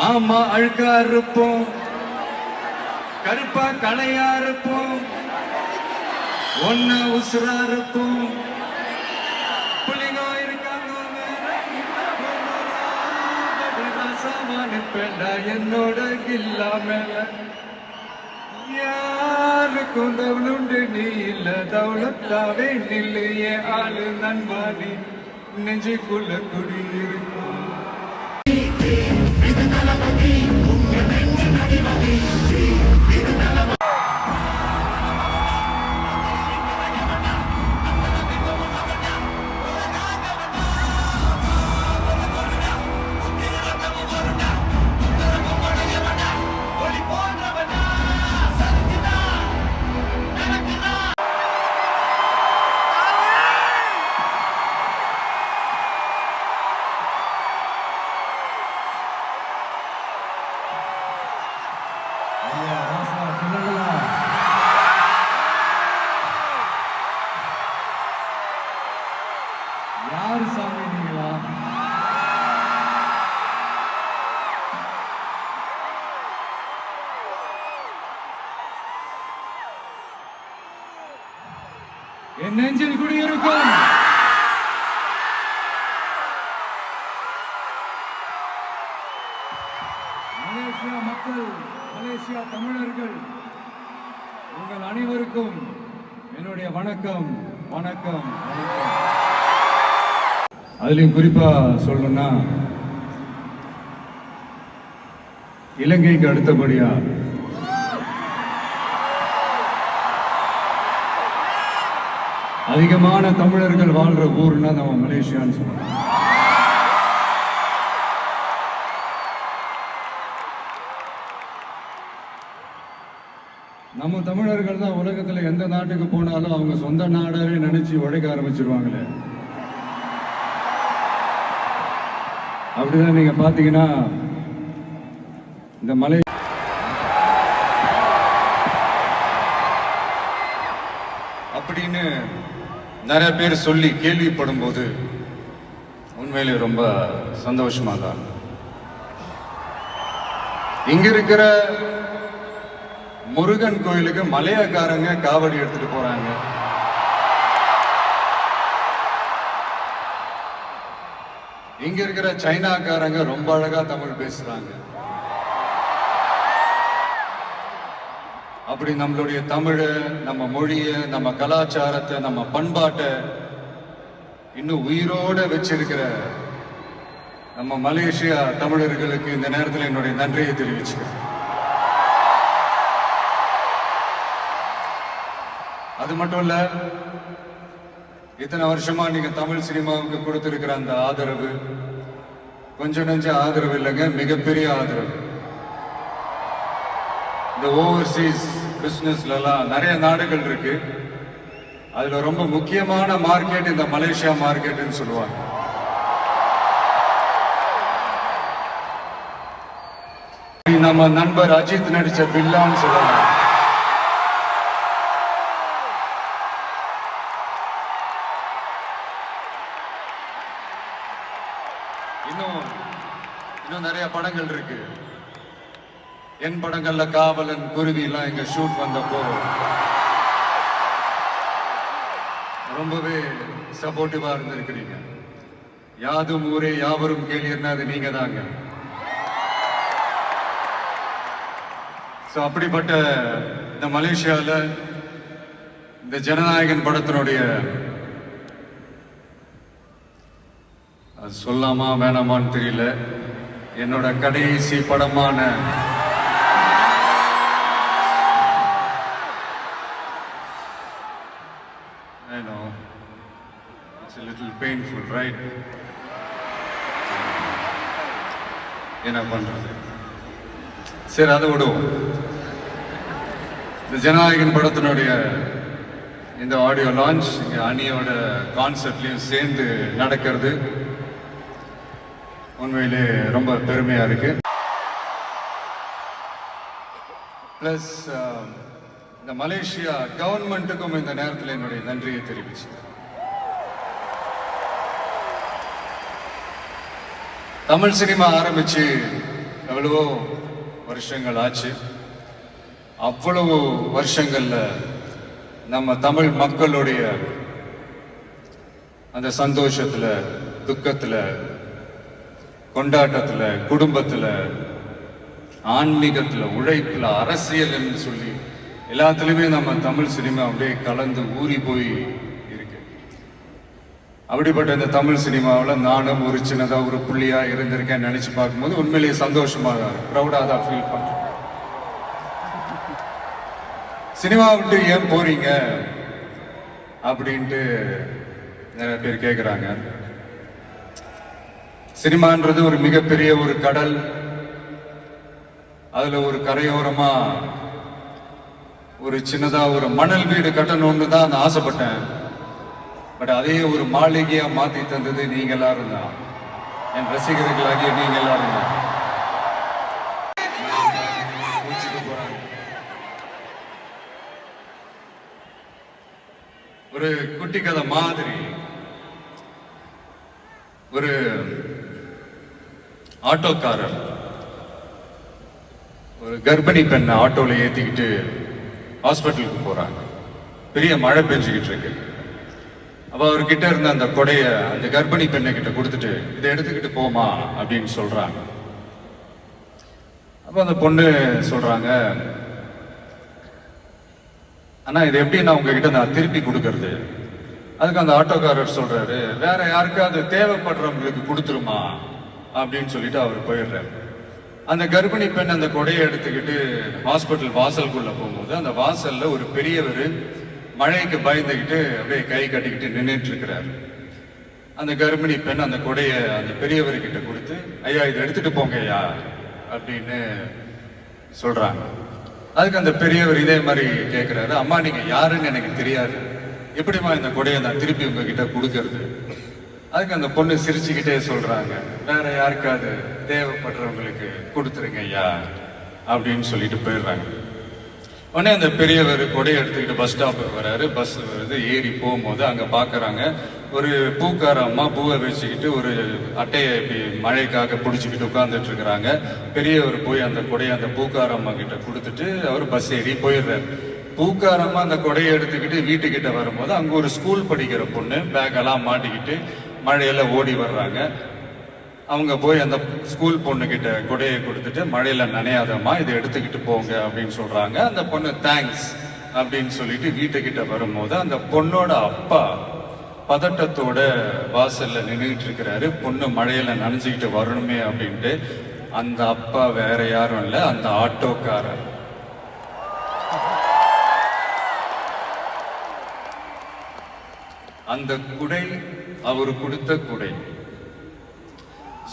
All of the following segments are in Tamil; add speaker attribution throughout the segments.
Speaker 1: ஆமா அழுக்கா இருப்போம், கருப்பா கலையா இருப்போம், ஒன்னா உசுரா இருப்போம். புள்ளிங்க இருக்காங்க என்னோட இல்லாம யாருக்கும் தவளுண்டு நீ இல்ல தவளத்தாவே நில்லையே ஆளு நண்பாடி நெஞ்சுக்குள்ள குடியிருக்கும். யாரு சாமி நீங்களா? என் நெஞ்சில் குடியிருக்கும் மலேசியா மக்கள், மலேசியா தமிழர்கள், உங்கள் அனைவருக்கும் என்னுடைய வணக்கம் வணக்கம் வணக்கம். அதுலயும் குறிப்பா சொல்லணும்னா, இலங்கைக்கு அடுத்தபடியா அதிகமான தமிழர்கள் வாழ்ற ஊர்னா நம்ம மலேசியான்னு சொல்லலாம். நம்ம தமிழர்கள் தான் உலகத்துல எந்த நாட்டுக்கு போனாலும் அவங்க சொந்த நாடாவே நினைச்சு உழைக்க ஆரம்பிச்சிருவாங்களே. அப்படிதான் நீங்க பாத்தீங்கன்னா இந்த மலை அப்படின்னு நிறைய பேர் சொல்லி கேள்விப்படும் போது உண்மையிலே ரொம்ப சந்தோஷமா தான். இங்க இருக்கிற முருகன் கோயிலுக்கு மலையாக்காரங்க காவடி எடுத்துட்டு போறாங்க. இங்க இருக்கிற சைனாக்காரங்க ரொம்ப அழகா தமிழ் பேசுறாங்க. அப்படி நம்மளுடைய தமிழ, நம்ம மொழிய, நம்ம கலாச்சாரத்தை, நம்ம பண்பாட்டை இன்னும் உயிரோட வச்சிருக்கிற நம்ம மலேசியா தமிழர்களுக்கு இந்த நேரத்தில் என்னுடைய நன்றியை தெரிவிச்சுக்கிறேன். அது மட்டும் இல்ல, இத்தனை வருஷமா நீங்க தமிழ் சினிமாவுக்கு கொடுத்திருக்கிற அந்த ஆதரவு கொஞ்சம் நெஞ்ச ஆதரவு இல்லைங்க, மிகப்பெரிய ஆதரவு. இந்த ஓவர்சீஸ் பிசினஸ்ல எல்லாம் நிறைய நாடுகள் இருக்கு. அதுல ரொம்ப முக்கியமான மார்க்கெட் இந்த மலேசியா மார்க்கெட்னு சொல்லுவாங்க. நம்ம நண்பர் அஜித் நடிச்ச பில்லான்னு சொல்லலாம். இன்னும் நிறைய படங்கள் இருக்கு. என் படங்கள்ல காவலன், குருவி எல்லாம் இங்க ஷூட் வந்தப்போ ரொம்பவே சப்போர்ட்டிவா இருந்திருக்கிறீங்க. யாதும் ஊரே யாவரும் கேளீர்னா அது நீங்க தாங்க. அப்படிப்பட்ட இந்த மலேசியால இந்த ஜனநாயகன் படத்தினுடைய அது சொல்லாமா வேணாமான்னு தெரியல, என்னோட கடைசி படமான I know it's a little painful, right? என்ன பண்றது, சரி அதை விடுவோம். இந்த ஜனநாயகன் படத்தினுடைய இந்த ஆடியோ லான்ச் இங்க அணியோட கான்சர்ட்லயும் சேர்ந்து நடக்கிறது உண்மையிலே ரொம்ப பெருமையா இருக்கு. பிளஸ் இந்த மலேசியா கவர்மெண்ட்டுக்கும் இந்த நேரத்தில் என்னுடைய நன்றியை தெரிவிச்சு. தமிழ் சினிமா ஆரம்பிச்சு எவ்வளவோ வருஷங்கள் ஆச்சு. அவ்வளவு வருஷங்கள்ல நம்ம தமிழ் மக்களுடைய அந்த சந்தோஷத்துல, துக்கத்துல, கொண்டாட்டத்துல, குடும்பத்துல, ஆன்மீகத்துல, உழைப்புல, அரசியல்னு சொல்லி எல்லாத்துலயுமே நம்ம தமிழ் சினிமா அப்படியே கலந்து ஊறி போய் இருக்கு. அப்படிப்பட்ட இந்த தமிழ் சினிமாவில் நானும் ஒரு சின்னதா ஒரு புள்ளியா இருந்திருக்கேன் நினைச்சு பார்க்கும்போது உண்மையிலேயே சந்தோஷமாக ப்ரௌடா தான் ஃபீல் பண்றேன். சினிமா விட்டு ஏன் போறீங்க அப்படின்ட்டு நிறைய பேர் கேட்குறாங்க. சினிமான்றது ஒரு மிகப்பெரிய ஒரு கடல். அதுல ஒரு கரையோரமா ஒரு சின்னதா ஒரு மணல் வீடு கட்டணும்னு தான் நான் ஆசைப்பட்டேன். பட் அதே ஒரு மாளிகையா மாத்தி தந்தது நீங்க எல்லாரும் தான், என் ரசிகர்களாகிய நீங்க எல்லாரும் தான். ஒரு குட்டி கதை மாதிரி ஒரு ஆட்டோக்காரர் ஒரு கர்ப்பிணி பெண்ணை ஆட்டோல ஏத்திக்கிட்டு ஹாஸ்பிட்டலுக்கு போறாங்க. பெரிய மழை பெஞ்சுக்கிட்டு இருக்கு. அப்ப அவர்கிட்ட இருந்த அந்த கொடைய அந்த கர்ப்பிணி பெண்ணை கிட்ட கொடுத்துட்டு இதை எடுத்துக்கிட்டு போமா அப்படின்னு சொல்றாங்க. அப்ப அந்த பொண்ணு சொல்றாங்க, ஆனா இது எப்படி நான் உங்ககிட்ட நான் திருப்பி கொடுக்கறது? அதுக்கு அந்த ஆட்டோக்காரர் சொல்றாரு, வேற யாருக்காவது தேவைப்படுறவங்களுக்கு கொடுத்துருமா அப்படின்னு சொல்லிட்டு அவர் போயிடுறாரு. அந்த கர்ப்பிணி பெண் அந்த கொடையை எடுத்துக்கிட்டு ஹாஸ்பிட்டல் வாசலுக்குள்ள போகும்போது அந்த வாசல்ல ஒரு பெரியவர் மழைக்கு பயந்துகிட்டு அப்படியே கை கட்டிக்கிட்டு நின்றுட்டு இருக்கிறாரு. அந்த கர்ப்பிணி பெண் அந்த கொடையை அந்த பெரியவர்கிட்ட கொடுத்து, ஐயா இதை எடுத்துட்டு போங்க ஐயா அப்படின்னு சொல்றாங்க. அதுக்கு அந்த பெரியவர் இதே மாதிரி கேட்கிறாரு, அம்மா நீங்க யாருன்னு எனக்கு தெரியாது, எப்படிமா இந்த கொடையை நான் திருப்பி உங்ககிட்ட கொடுக்கறது? அதுக்கு அந்த பொண்ணு சிரிச்சுக்கிட்டே சொல்றாங்க, வேற யாருக்காவது தேவைப்படுறவங்களுக்கு கொடுத்துருங்க ஐயா அப்படின்னு சொல்லிட்டு போயிடுறாங்க. உடனே அந்த பெரியவர் கொடையை எடுத்துக்கிட்டு பஸ் ஸ்டாப்புக்கு வராரு. பஸ் வருது, ஏறி போகும்போது அங்க பாக்குறாங்க ஒரு பூக்கார அம்மா பூவை வச்சுக்கிட்டு ஒரு அட்டையை இப்படி மழைக்காக பிடிச்சிக்கிட்டு உட்கார்ந்துட்டு இருக்கிறாங்க. பெரியவர் போய் அந்த கொடையை அந்த பூக்கார அம்மா கிட்ட கொடுத்துட்டு அவர் பஸ் ஏறி போயிடுறாரு. பூக்காரம்மா அந்த கொடையை எடுத்துக்கிட்டு வீட்டுக்கிட்ட வரும்போது அங்க ஒரு ஸ்கூல் படிக்கிற பொண்ணு பேக் எல்லாம் மாட்டிக்கிட்டு மழையில ஓடி வர்றாங்க. அவங்க போய் அந்த ஸ்கூல் பொண்ணு கிட்ட கொடையை கொடுத்துட்டு மழையில நனையாதம்மா இதை எடுத்துக்கிட்டு போங்க அப்படின்னு சொல்றாங்க. அந்த பொண்ணு தேங்க்ஸ் அப்படின்னு சொல்லிட்டு வீட்டுக்கிட்ட வரும்போது அந்த பொண்ணோட அப்பா பதட்டத்தோட வாசல்ல நின்றுட்டு இருக்கிறாரு. பொண்ணு மழையில நனைஞ்சுக்கிட்டு வரணுமே அப்படின்ட்டு. அந்த அப்பா வேற யாரும் இல்ல, அந்த ஆட்டோக்காரர். அந்த குடை அவர் கொடுத்த குடை.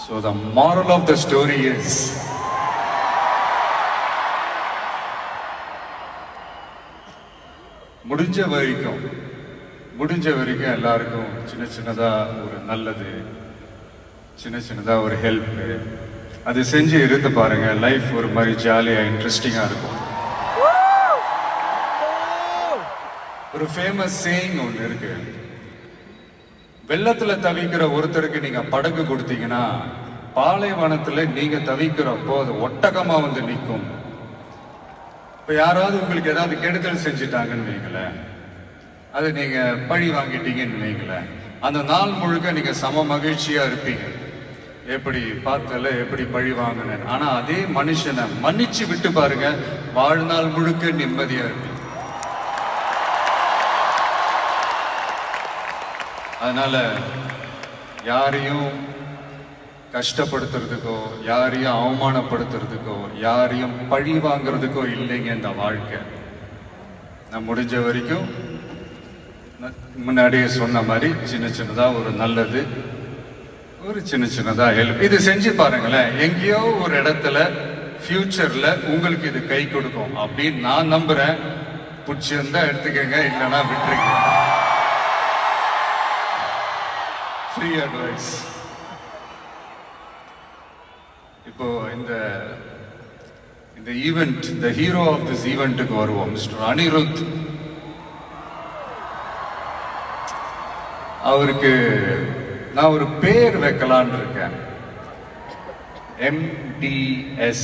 Speaker 1: So the moral of the story is முடிஞ்ச வரைக்கும் எல்லாருக்கும் சின்ன சின்னதா ஒரு நல்லது, சின்ன சின்னதா ஒரு ஹெல்ப் அது செஞ்சு இருந்து பாருங்க. லைஃப் ஒரு மாதிரி ஜாலியா இன்ட்ரெஸ்டிங்கா இருக்கும். ஒரு ஃபேமஸ் சேயிங் ஒன்று இருக்கு, வெள்ளத்துல தவிக்கிற ஒருத்தருக்கு நீங்க படகு கொடுத்தீங்கன்னா பாலைவனத்துல நீங்க தவிக்கிறப்போ அது ஒட்டகமா வந்து நிற்கும். இப்ப யாராவது உங்களுக்கு ஏதாவது கெடுதல் செஞ்சுட்டாங்கன்னு வைங்களேன், அது நீங்க பழி வாங்கிட்டீங்கன்னு வைங்களேன், அந்த நாள் முழுக்க நீங்க சம மகிழ்ச்சியா இருப்பீங்க. எப்படி பார்த்தல எப்படி பழி வாங்கினேன். ஆனா அதே மனுஷனை மன்னிச்சு விட்டு பாருங்க, வாழ்நாள் முழுக்க நிம்மதியா இருப்பீங்க. அதனால யாரையும் கஷ்டப்படுத்துறதுக்கோ யாரையும் அவமானப்படுத்துறதுக்கோ யாரையும் பழி வாங்குறதுக்கோ இல்லைங்க இந்த வாழ்க்கை. நான் முடிஞ்ச வரைக்கும் முன்னாடியே சொன்ன மாதிரி சின்ன சின்னதா ஒரு நல்லது, ஒரு சின்ன சின்னதா ஹெல்ப் இது செஞ்சு பாருங்களேன். எங்கேயோ ஒரு இடத்துல ஃபியூச்சர்ல உங்களுக்கு இது கை கொடுக்கும் அப்படின்னு நான் நம்புறேன். பிடிச்சிருந்தா எடுத்துக்கங்க, இல்லைன்னா விட்டுருங்க. Free advice. இப்போ இந்த ஈவெண்ட், இந்த ஹீரோ ஆஃப் திஸ் ஈவெண்ட்டுக்கு வருவோம், மிஸ்டர் அனிருத். அவருக்கு நான் ஒரு பேர் வைக்கலான் இருக்கேன். MDS.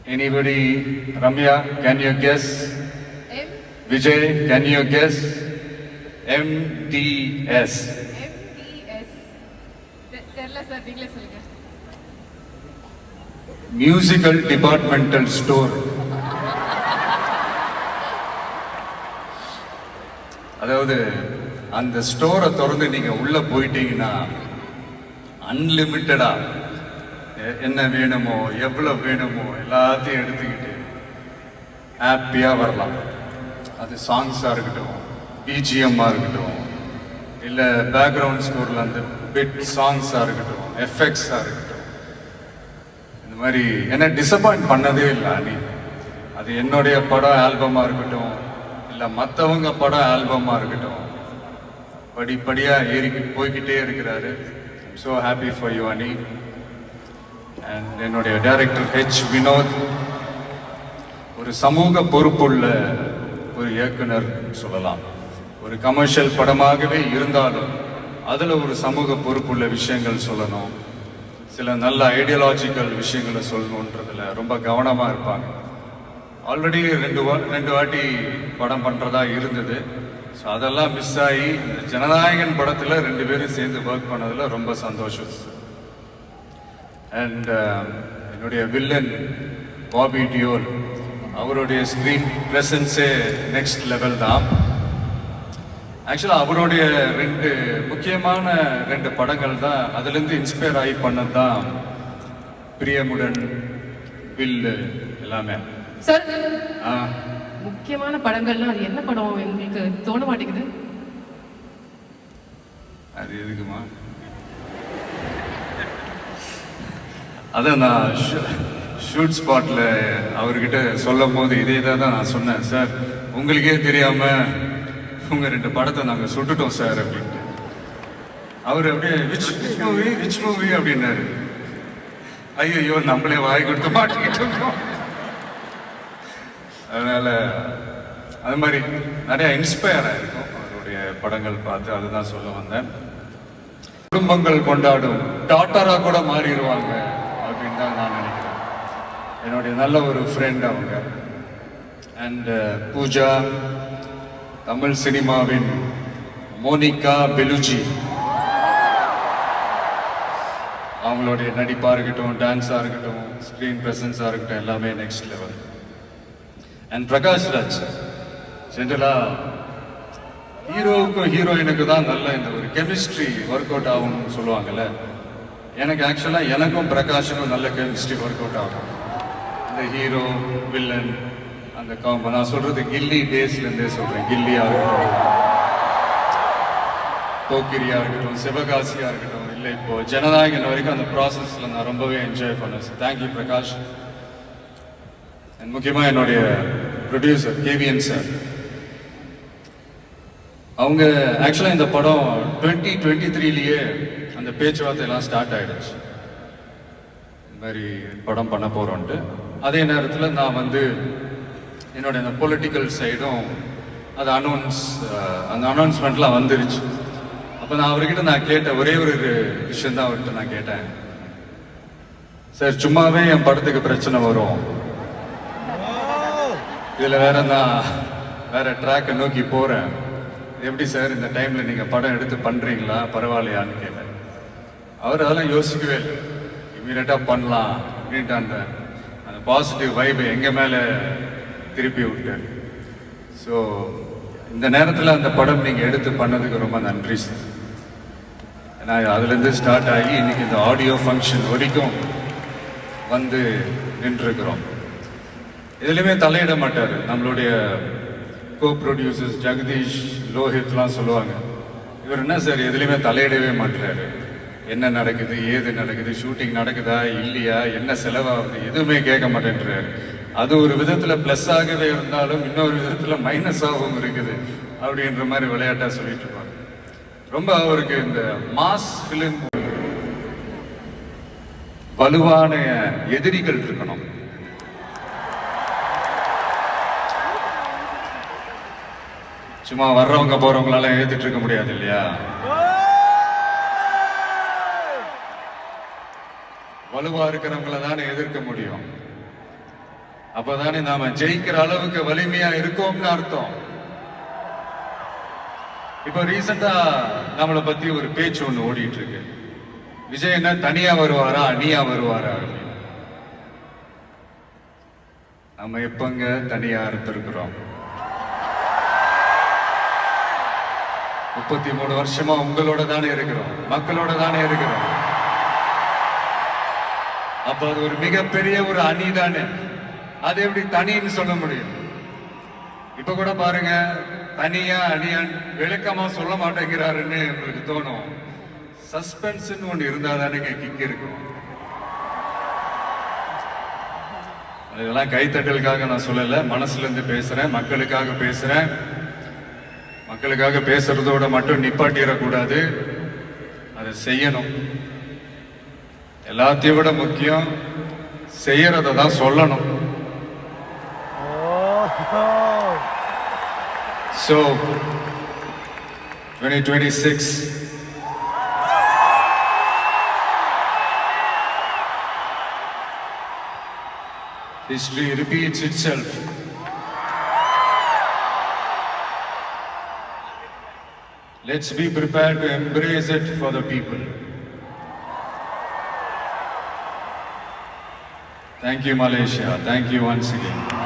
Speaker 1: Anybody? Ramya, can you guess?
Speaker 2: M
Speaker 1: Vijay, can you guess? MDS.
Speaker 2: MDS. தெரியல சார், நீங்களே சொல்லுங்க.
Speaker 1: Musical Departmental Store. அதாவது அந்த ஸ்டோரை திறந்து நீங்க உள்ள போயிட்டீங்கன்னா அன்லிமிட்டடா என்ன வேணுமோ எவ்வளவு வேணுமோ எல்லாத்தையும் எடுத்துக்கிட்டு ஹாப்பியா வரலாம். அது சாங்ஸா இருக்கட்டும், பிஜிஎம்மா இருக்கட்டும், இல்ல பேக்ரவுண்ட் ஸ்கோர்ல அந்த பிட் சாங்ஸா இருக்கட்டும், எஃபெக்ட்ஸா இருக்கட்டும், இந்த மாதிரி என்ன டிசப்பாயிண்ட் பண்ணதே இல்லை அனி. அது என்னுடைய படம் ஆல்பமா இருக்கட்டும், இல்ல மற்றவங்க படம் ஆல்பமா இருக்கட்டும், படிப்படியா ஏறி போய்கிட்டே இருக்கிறாரு. ஸோ ஹாப்பி ஃபார் யூ அனி. அண்ட் என்னுடைய டைரக்டர் H. வினோத் ஒரு சமூக பொறுப்புள்ள ஒரு இயக்குனர் சொல்லலாம். ஒரு கமர்ஷியல் படமாகவே இருந்தாலும் அதுல ஒரு சமூக பொறுப்புள்ள விஷயங்கள் சொல்லணும், சில நல்ல ஐடியாலஜிக்கல் விஷயங்களை சொல்லணுன்றதுல ரொம்ப கவனமா இருப்பாங்க. ஆல்ரெடி ரெண்டு வாட்டி படம் பண்றதா இருந்தது. ஸோ அதெல்லாம் மிஸ் ஆகி இந்த ஜனநாயகன் படத்துல 2 பேரும் சேர்ந்து ஒர்க் பண்ணதுல ரொம்ப சந்தோஷம். அண்ட் என்னுடைய வில்லன் பாபி டியோல், அவருடைய ஸ்கிரீன் பிரசன்ஸே நெக்ஸ்ட் லெவல் தான். ஆக்சுவலா அவருடைய 2 முக்கியமான 2 படங்கள் தான் அதுலேருந்து இன்ஸ்பயர் ஆகி பண்ணது தான் பிரியமுடன், வில்லு எல்லாமே.
Speaker 2: சார், முக்கியமான படங்கள்னா அது என்ன படம் உங்களுக்கு தோண மாட்டேங்குது?
Speaker 1: அது எதுக்குமா? அதான் நான் ஷூட் ஸ்பாட்ல அவர்கிட்ட சொல்லும் போது இதே தான் நான் சொன்னேன். சார், உங்களுக்கே தெரியாம உங்க 2 படத்தை நாங்க சுட்டுட்டோம் சார் அப்படின்ட்டு. அவர் அப்படியே விச் மூவி அப்படின்னாரு. ஐயோ, நம்மளே வாய் கொடுத்து மாட்டிக்கிட்டோம். அதனால அது மாதிரி நிறைய இன்ஸ்பயர் ஆயிருக்கும் அவருடைய படங்கள் பார்த்து. அதுதான் சொல்ல வந்தேன். குடும்பங்கள் கொண்டாடும் டாட்டரா கூட மாறிடுவாங்க அப்படின்னு தான் நான் நினைக்கிறேன். என்னுடைய நல்ல ஒரு ஃப்ரெண்ட் அவங்க. அண்ட் பூஜா, தமிழ் சினிமாவின் மோனிகா பெலுஜி, அவங்களுடைய நடிப்பா இருக்கட்டும், டான்ஸா இருக்கட்டும், ஸ்கிரீன் பிரசன்ஸா இருக்கட்டும், எல்லாமே next level. And Prakash Raj, ஜென்ரலா ஹீரோவுக்கும் ஹீரோயினுக்கு தான் நல்ல இந்த ஒரு கெமிஸ்ட்ரி ஒர்க் அவுட் ஆகும்னு சொல்லுவாங்கல்ல. எனக்கு ஆக்சுவலா எனக்கும் பிரகாஷுக்கும் நல்ல கெமிஸ்ட்ரி ஒர்க் அவுட் ஆகும். இந்த ஹீரோ வில்லன் அந்த காம்போ நான் சொல்றது கில்லி டேஸ்ல இருந்தே சொல்றேன். கில்லியா இருக்கட்டும், போக்கிரியா இருக்கட்டும், சிவகாசியா இருக்கட்டும், இல்லை இப்போ ஜனநாயகன் வரைக்கும் அந்த ப்ராசஸ்ல நான் ரொம்பவே என்ஜாய் பண்ணேன். தேங்க்யூ பிரகாஷ். முக்கியமாக என்னுடைய ப்ரொடியூசர் KVN சார், அவங்க ஆக்சுவலாக இந்த படம் 2023லயே அந்த பேச்சுவார்த்தை எல்லாம் ஸ்டார்ட் ஆயிடுச்சு. இந்த மாதிரி படம் பண்ண போறோன்ட்டு. அதே நேரத்தில் நான் வந்து என்னுடைய அந்த பொலிட்டிக்கல் சைடும் அது அந்த அனௌன்ஸ்மெண்ட்லாம் வந்துருச்சு. அப்போ நான் அவர்கிட்ட நான் கேட்ட ஒரே ஒரு விஷயம் தான் அவர்கிட்ட நான் கேட்டேன். சார், சும்மாவே என் படத்துக்கு பிரச்சனை வரும், இதுல வேற ட்ராக்கை நோக்கி போறேன், எப்படி சார் இந்த டைம்ல நீங்க படம் எடுத்து பண்றீங்களா, பரவாயில்லையான்னு கேட்டேன். அவர் அதெல்லாம் யோசிக்கவே இல்லை, இமீடியட்டா பண்ணலாம் அப்படின்ட்டு அந்த பாசிட்டிவ் வைபை எங்க மேல திருப்பி விட்டார். ஸோ இந்த நேரத்தில் அந்த படம் நீங்க எடுத்து பண்ணதுக்கு ரொம்ப நன்றி சார். ஏன்னா அதுலேருந்து ஸ்டார்ட் ஆகி இன்னைக்கு இந்த ஆடியோ ஃபங்க்ஷன் வரைக்கும் வந்து நின்றுருக்கிறோம். எதுலையுமே தலையிட மாட்டார். நம்மளுடைய கோ ப்ரொடியூசர்ஸ் ஜெகதீஷ், லோஹித்லாம் சொல்லுவாங்க, இவர் என்ன சார் எதுலையுமே தலையிடவே மாட்டாரு, என்ன நடக்குது, ஏது நடக்குது, ஷூட்டிங் நடக்குதா இல்லையா, என்ன செலவாகுது, எதுவுமே கேட்க மாட்டேன்றாரு. அது ஒரு விதத்துல பிளஸ் ஆகவே இருந்தாலும் இன்னொரு விதத்துல மைனஸாகவும் இருக்குது அப்படின்ற மாதிரி விளையாட்டா சொல்லிட்டு இருப்பாங்க. ரொம்ப அவருக்கு இந்த மாஸ் பிலிம் வலுவான எதிரிகள் இருக்கணும். சும்மா வர்றவங்க போறவங்களால ஏத்துட்டு இருக்க முடியாது இல்லையா? வலுவா இருக்கிறவங்கள தானே எதிர்க்க முடியும். அப்பதானே நாம ஜெயிக்கிற அளவுக்கு வலிமையா இருக்கோம்னு அர்த்தம். இப்ப ரீசெண்டா நம்மளை பத்தி ஒரு பேச்சு ஒண்ணு ஓடிட்டு இருக்கு. விஜய் என்ன தனியா வருவாரா அணியா வருவாரா அப்படின்னு. நம்ம எப்பங்க தனியா இருந்திருக்கிறோம்? 33 வருஷமா உங்களோட தானே இருக்கிறோம், மக்களோட தானே இருக்கிறோம். அப்ப அது ஒரு மிகப்பெரிய ஒரு அணி தானே. அது எப்படி தனின்னு சொல்ல முடியும்? இப்ப கூட பாருங்க, தனியா அணியான் விளக்கமா சொல்ல மாட்டேங்கிறாருன்னு உங்களுக்கு தோணும். சஸ்பென்ஸ் ஒண்ணு இருந்தா தானே கிக் இருக்கும். இதெல்லாம் கைத்தட்டலுக்காக நான் சொல்லல, மனசுல இருந்து பேசுறேன், மக்களுக்காக பேசுறேன். மக்களுக்காக பேசுறதோட மட்டும் நிப்பாட்டிடக்கூடாது, அதை செய்யணும். எல்லாத்தையும் விட முக்கியம் செய்யறத தான் சொல்லணும். So 2026 history repeats itself. Let's be prepared to embrace it for the people. Thank you, Malaysia. Thank you once again.